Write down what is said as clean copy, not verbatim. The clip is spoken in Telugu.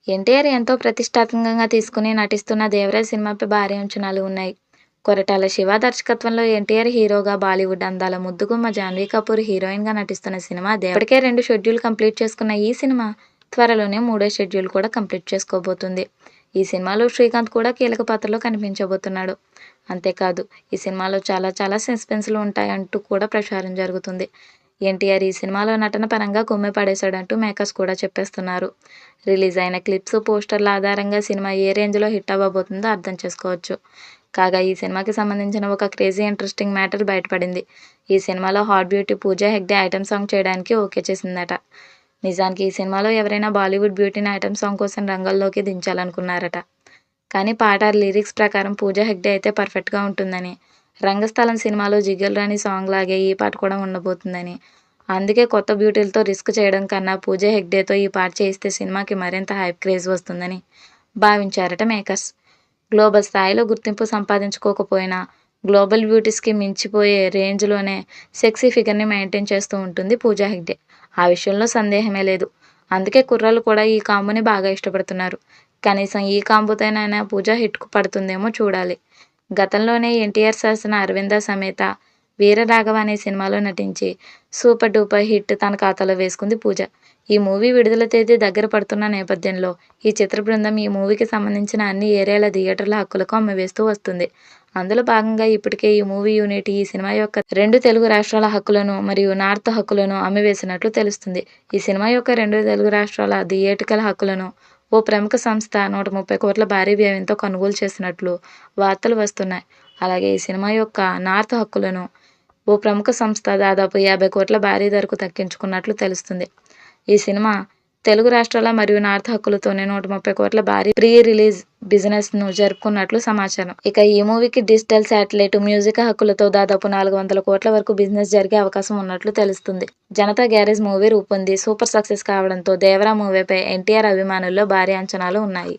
ఎన్టీఆర్ ఎంతో ప్రతిష్టాత్మకంగా తీసుకుని నటిస్తున్న 'దేవరా' సినిమాపై భారీ అంచనాలు ఉన్నాయి. కొరటాల శివ దర్శకత్వంలో ఎన్టీఆర్ హీరోగా, బాలీవుడ్ అందాల ముద్దుగుమ్మ జాన్వీ కపూర్ హీరోయిన్గా నటిస్తున్న సినిమా 'దేవర'. ఇప్పటికే 2 షెడ్యూల్ కంప్లీట్ చేసుకున్న ఈ సినిమా త్వరలోనే 3వ షెడ్యూల్ కూడా కంప్లీట్ చేసుకోబోతుంది. ఈ సినిమాలో శ్రీకాంత్ కూడా కీలక పాత్రలో కనిపించబోతున్నాడు. అంతేకాదు ఈ సినిమాలో చాలా సస్పెన్స్లు ఉంటాయంటూ కూడా ప్రచారం జరుగుతుంది. ఎన్టీఆర్ ఈ సినిమాలో నటన పరంగా కొమ్మి పడేశాడంటూ మేకర్స్ కూడా చెప్పేస్తున్నారు. రిలీజ్ అయిన క్లిప్స్, పోస్టర్ల ఆధారంగా సినిమా ఏ రేంజ్లో హిట్ అవ్వబోతుందో అర్థం చేసుకోవచ్చు. కాగా ఈ సినిమాకి సంబంధించిన ఒక క్రేజీ ఇంట్రెస్టింగ్ మ్యాటర్ బయటపడింది. ఈ సినిమాలో hot beauty Pooja Hegde item song చేయడానికి ఓకే చేసిందట. నిజానికి ఈ సినిమాలో ఎవరైనా బాలీవుడ్ బ్యూటీని ఐటెం సాంగ్ కోసం రంగంలోకి దించాలనుకున్నారట. కానీ పాట లిరిక్స్ ప్రకారం పూజా హెగ్డే అయితే పర్ఫెక్ట్గా ఉంటుందని, రంగస్థలం సినిమాలో జిగేల్ రాణి సాంగ్ లాగే ఈ పాట కూడా ఉండబోతుందని, అందుకే కొత్త బ్యూటీలతో రిస్క్ చేయడం కన్నా పూజా హెగ్డేతో ఈ పాట చేయిస్తే సినిమాకి మరింత హైప్ క్రేజ్ వస్తుందని భావించారట మేకర్స్. గ్లోబల్ స్థాయిలో గుర్తింపు సంపాదించుకోకపోయినా గ్లోబల్ బ్యూటీస్కి మించిపోయే రేంజ్లోనే సెక్సీ ఫిగర్ని మెయింటైన్ చేస్తూ ఉంటుంది పూజా హెగ్డే. ఆ విషయంలో సందేహమే లేదు. అందుకే కుర్రాళ్ళు కూడా ఈ కాంబోని బాగా ఇష్టపడుతున్నారు. కనీసం ఈ కాంబోతోనైనా పూజా హిట్కు పడుతుందేమో చూడాలి. గతంలోనే ఎన్టీఆర్ సరసన అరవింద సమేత వీరరాఘవ అనే సినిమాలో నటించి సూపర్ డూపర్ హిట్ తన ఖాతాలో వేసుకుంది పూజ. ఈ మూవీ విడుదల తేదీ దగ్గర పడుతున్న నేపథ్యంలో ఈ చిత్ర బృందం ఈ మూవీకి సంబంధించిన అన్ని ఏరియాల థియేటర్ల హక్కులకు అమ్మివేస్తూ వస్తుంది. అందులో భాగంగా ఇప్పటికే ఈ మూవీ యూనిట్ ఈ సినిమా యొక్క 2 తెలుగు రాష్ట్రాల హక్కులను మరియు నార్త్ హక్కులను అమ్మివేసినట్లు తెలుస్తుంది. ఈ సినిమా యొక్క 2 తెలుగు రాష్ట్రాల థియేటికల్ హక్కులను ఓ ప్రముఖ సంస్థ 130 కోట్ల భారీ వ్యయంతో కొనుగోలు చేసినట్లు వార్తలు వస్తున్నాయి. అలాగే ఈ సినిమా యొక్క నార్త్ హక్కులను ఓ ప్రముఖ సంస్థ దాదాపు 50 కోట్ల భారీ ధరకు దక్కించుకున్నట్లు తెలుస్తుంది. ఈ సినిమా తెలుగు రాష్ట్రాల మరియు నార్త్ హక్కులతోనే 130 కోట్ల భారీ ప్రీ రిలీజ్ బిజినెస్ను జరుపుకున్నట్లు సమాచారం. ఇక ఈ మూవీకి డిజిటల్, శాటిలైట్, మ్యూజిక్ హక్కులతో దాదాపు 400 కోట్ల వరకు బిజినెస్ జరిగే అవకాశం ఉన్నట్లు తెలుస్తుంది. జనతా గ్యారేజ్ మూవీ రూపొంది సూపర్ సక్సెస్ కావడంతో 'దేవరా' మూవీపై ఎన్టీఆర్ అభిమానుల్లో భారీ అంచనాలు ఉన్నాయి.